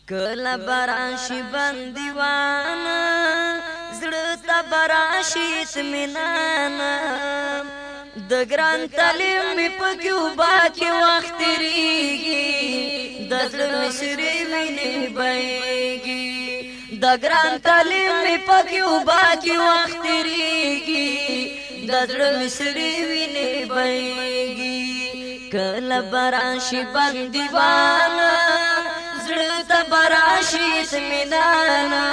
کلا براشی بندیوانا زړه براشی اطمینانا د ګران تعلیم می پکې باکي وخت تیریږي د زړه مشري ویني بهيږي د ګران تعلیم می پکې باکي وخت تیریږي د زړه مشري ویني بهيږي کله براشي بنديوانا زړه براشي اطمینانا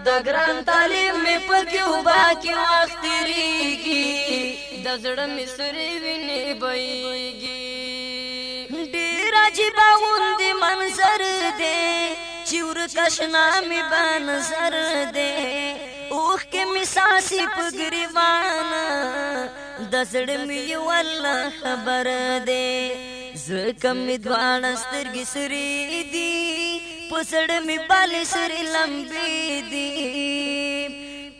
د ګران تعلیم می پکې باکي وخت تیریږي د زړه مصری ویني بهيږي ډیر عجیب غوندي منظر دی چور کشنا می بنظر دی اوخ کې می ساسي پګریوان د زړه می والله خبر دی زکه می دوان سترګې سری دی پسړ می بالي سری لمبي دی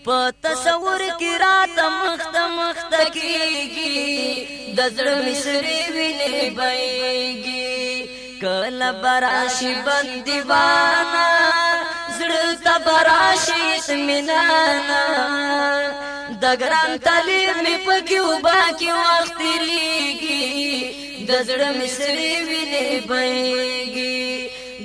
په تصور کې رات مخت کېږي د زړه مصری ویني بهيږي کله براشي بنديوانا زړه براشي اطمینانا د ګران تعلیم می پکې باکي وخت تیریږي د زړه مصری ویني بهيږي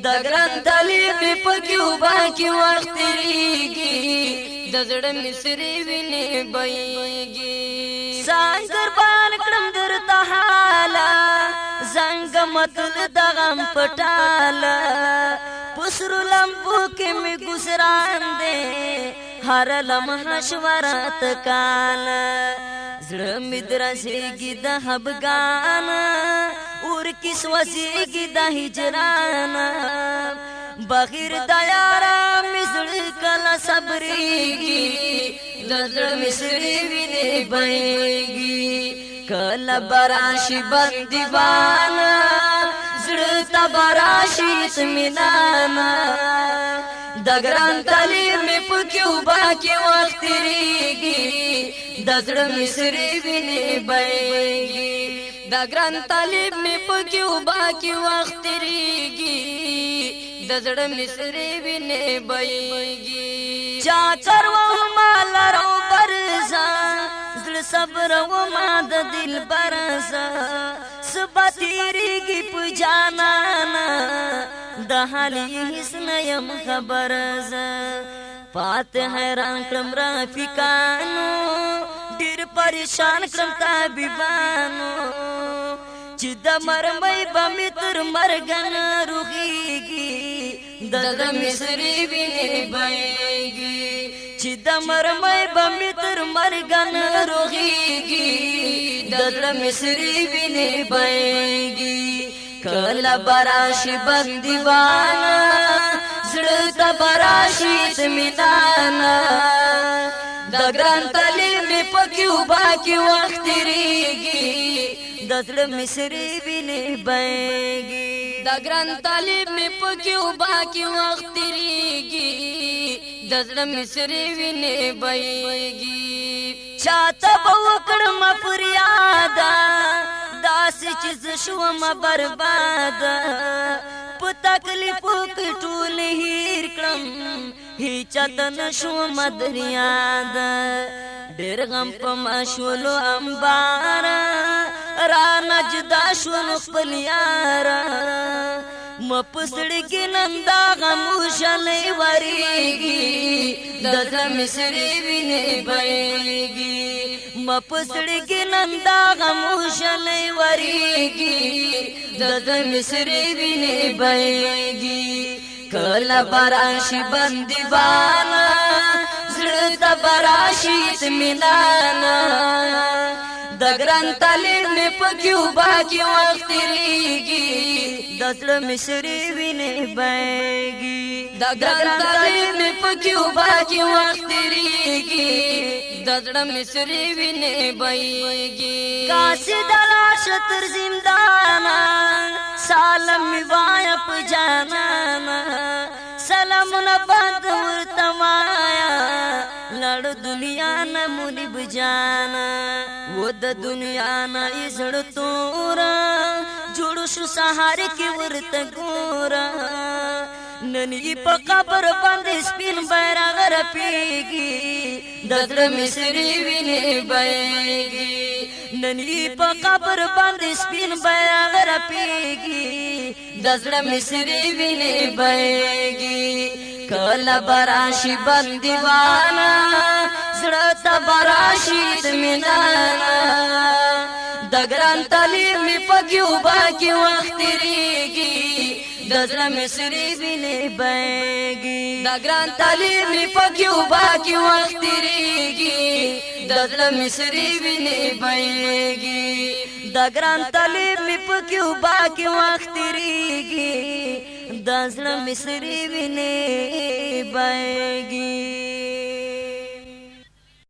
د ګران تعلیم می پکې باکي وخت تیریږي د زړه مصری ویني بهيږي څنګه بان کړم درته حالا زنګ متل دغم پټالا پسرو لمبو کې می ګسران دې هر لمحه شورات کال زړه می درسېږي د حبګان اور کې سوځيږي د هجران بغیر د یارا مزړ کلا صبرېږي د زړه مصری ویني بهيږي کلا براشي بنديوانا زړه براشي اطمینانا د ګران تعلیم می پکې باکي وخت تیریږي د زړه مصری ویني بهيږي د ګران تعلیم می پکې باکي وخت تیریږي د زړه مصری ویني بهيږي چا چرو مال رو برزا زړه صبر و ما د دل برزا سبتیریږي په جانانا د حالي هیڅ نه يم خبر ز پات حیران کړم رافقانو ډیر پریشان کړم طبيبانو چې د مرمۍ بمې تر مرګن روغيږي د مصری ویني بهيږي چې د مرمۍ بمې تر مرګن روغيږي د مصری ویني بهيږي کله براشي بنديوانا زړه براشي اطمینانا د ګران تعلیم پکې باکي وخت تیریږي د زړه مصری ویني بهيږي د ګران تعلیم پکې باکي وخت تیریږي د زړه مصری ویني بهيږي چاته وکړم فریاد داسې چې شوم برباد په تکلیفو کې ټول هیر کړم هیڅ نشوم دریاد ډېر غم په ماشولو انبار را نجدا شون خپل یار مپسړ کې نندا غموشلې وریږي د مصری ویني بهيږي مپسړ کې نندا غموشلې وریږي د مصری ویني بهيږي کله براشي بنديوانا زړه براشي اطمینانا د ګران تعلیم پکې باکي وخت تیریږي د زړه مصری ویني بهيږي د ګران تعلیم پکې باکي وخت تیریږي د زړه مصری ویني بهيږي قاصد لاش تر زندانا سلام وای په جانانا سلامونه باد ورته وایا لړ دنیا نه مونږ بجانا و د دنیا نه زړه تورا جوړ شو سهار کې ورته ګورا نن یې په قبر باندې سپین بیرغ رپیږي د زړه مصری وینې بهیږي نن یې په قبر باندې سپین بیرغ رپیږي د زړه مصری وینې بهیږي کله براشي بندیوانا زړه ته براشي اطمینانا د ګران تعلیم می پکې وبا کې وخت تیریږي د زړه مصری وینې بهیږي د ګران تعلیم می پکې وبا کې وخت تیریږي د زړه مصری وینې بهیږي د ګران تعلیم می پکې وبا کې وخت تیریږي د زړه مصری وینې بهیږي